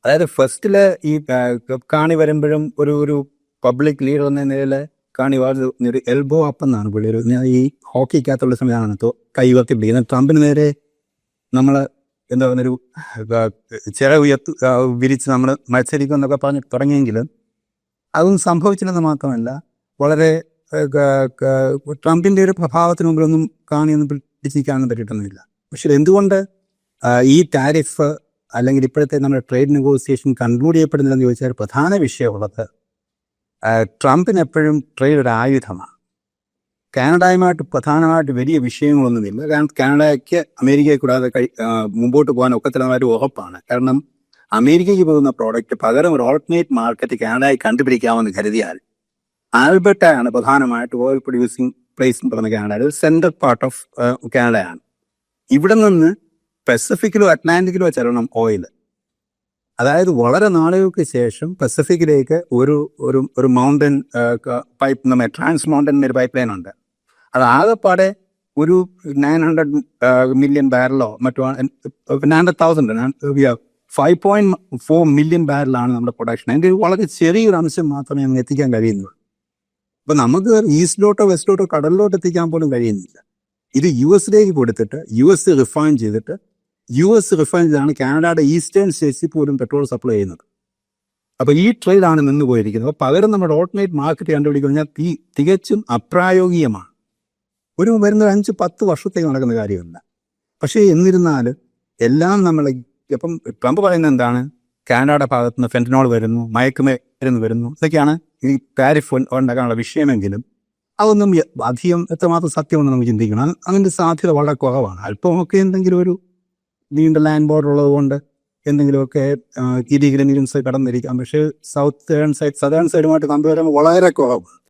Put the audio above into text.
അതായത് ഫസ്റ്റില് ഈ കാണി വരുമ്പോഴും ഒരു പബ്ലിക് ലീഡർ എന്ന നിലയിൽ കാണി ഒരു എൽബോ അപ്പ് എന്നാണ് പുള്ളി ഈ ഹോക്കിക്കകത്തുള്ള സമയമാണ് കൈ ഉയർത്തി പിടിക്കുന്നത്. ട്രംപിന് നേരെ നമ്മൾ എന്താ പറയുന്നൊരു ചില വിരിച്ച് നമ്മൾ മത്സരിക്കും എന്നൊക്കെ പറഞ്ഞ് തുടങ്ങിയെങ്കിലും അതൊന്നും സംഭവിച്ചില്ലെന്ന് മാത്രമല്ല, വളരെ ട്രംപിൻ്റെ ഒരു പ്രഭാവത്തിന് മുമ്പിലൊന്നും കാണിയൊന്നും പിടിച്ചിരിക്കാനൊന്നും പറ്റിയിട്ടൊന്നുമില്ല. പക്ഷെ എന്തുകൊണ്ട് ഈ ടാരിഫ് അല്ലെങ്കിൽ ഇപ്പോഴത്തെ നമ്മുടെ ട്രേഡ് നെഗോസിയേഷൻ കൺക്ലൂഡ് ചെയ്യപ്പെടുന്നില്ലെന്ന് ചോദിച്ചാൽ പ്രധാന വിഷയമുള്ളത് ട്രംപിന് എപ്പോഴും ട്രേഡ് ഒരു ആയുധമാണ്. കാനഡയുമായിട്ട് പ്രധാനമായിട്ട് വലിയ വിഷയങ്ങളൊന്നുമില്ല. കാരണം കാനഡയ്ക്ക് അമേരിക്കയെ കൂടാതെ മുമ്പോട്ട് പോകാൻ ഒക്കത്തിലുള്ളൊരു ഉറപ്പാണ്. കാരണം അമേരിക്കയ്ക്ക് പോകുന്ന പ്രോഡക്റ്റ് പകരം ഒരു ഓൾട്ടർനേറ്റ് മാർക്കറ്റ് കാനഡയിൽ കണ്ടുപിടിക്കാമെന്ന് കരുതിയാൽ ആൽബർട്ടയാണ് പ്രധാനമായിട്ട് ഓയിൽ പ്രൊഡ്യൂസിങ് പ്ലേസ് എന്ന് പറയുന്ന കാനഡ, സെൻട്രൽ പാർട്ട് ഓഫ് കാനഡയാണ്. ഇവിടെ നിന്ന് പസഫിക്കിലോ അറ്റ്ലാന്റിക്കിലോ ചെല്ലണം ഓയിൽ. അതായത് വളരെ നാളുകൾക്ക് ശേഷം പസഫിക്കിലേക്ക് ഒരു മൗണ്ടൻ പൈപ്പ്, നമ്മുടെ ട്രാൻസ് മൗണ്ടൻ ഒരു പൈപ്പ് ലൈൻ ഉണ്ട്. അത് ആകെപ്പാടെ ഒരു 900 മില്യൺ ബാരലോ മറ്റോ 900,000 5.4 മില്യൺ ബാരലാണ് നമ്മുടെ പ്രൊഡക്ഷൻ. അതിൻ്റെ വളരെ ചെറിയൊരു അംശം മാത്രമേ നമുക്ക് എത്തിക്കാൻ കഴിയുന്നുള്ളൂ. അപ്പം നമുക്ക് ഈസ്റ്റിലോട്ടോ വെസ്റ്റിലോട്ടോ കടലിലോട്ട് എത്തിക്കാൻ പോലും കഴിയുന്നില്ല. ഇത് US കൊടുത്തിട്ട് US റിഫൈൻ ചെയ്തിട്ട് US റിഫൈൻ ചെയ്താണ് കാനഡയുടെ ഈസ്റ്റേൺ സ്റ്റേറ്റ്സിൽ പോലും പെട്രോൾ സപ്ലൈ ചെയ്യുന്നത്. അപ്പോൾ ഈ ട്രേഡാണ് നിന്ന് പോയിരിക്കുന്നത്. അപ്പോൾ പകരം നമ്മുടെ ഓൾട്ടർനേറ്റ് മാർക്കറ്റ് കണ്ടുപിടിക്കുന്ന തികച്ചും അപ്രായോഗികമാണ്. വരുന്ന 5-10 വർഷത്തേക്ക് നടക്കുന്ന കാര്യമല്ല. പക്ഷേ എന്നിരുന്നാലും എല്ലാം നമ്മൾ ഇപ്പം ട്രംപ് പറയുന്നത് എന്താണ്? കാനഡയുടെ ഭാഗത്തു നിന്ന് ഫെന്റനോൾ വരുന്നു, മയക്കുമരുന്ന് വരുന്നു, ഇതൊക്കെയാണ് ഈ ടാരിഫ് ഉണ്ടാക്കാനുള്ള വിഷയമെങ്കിലും അതൊന്നും അധികം എത്രമാത്രം സത്യമെന്ന് നമുക്ക് ചിന്തിക്കണം. അതിൻ്റെ സാധ്യത വളരെ കുറവാണ്. അല്പമൊക്കെ എന്തെങ്കിലും ഒരു നീണ്ട ലാൻഡ് ബോർഡർ ഉള്ളത് കൊണ്ട് എന്തെങ്കിലുമൊക്കെ ഇലീഗൽ എലിമെന്റ്സ് കടന്നിരിക്കാം. പക്ഷേ സദേൺ സൈഡുമായിട്ട് കമ്പയർ ചെയ്യുമ്പോൾ വളരെ കുറവ്.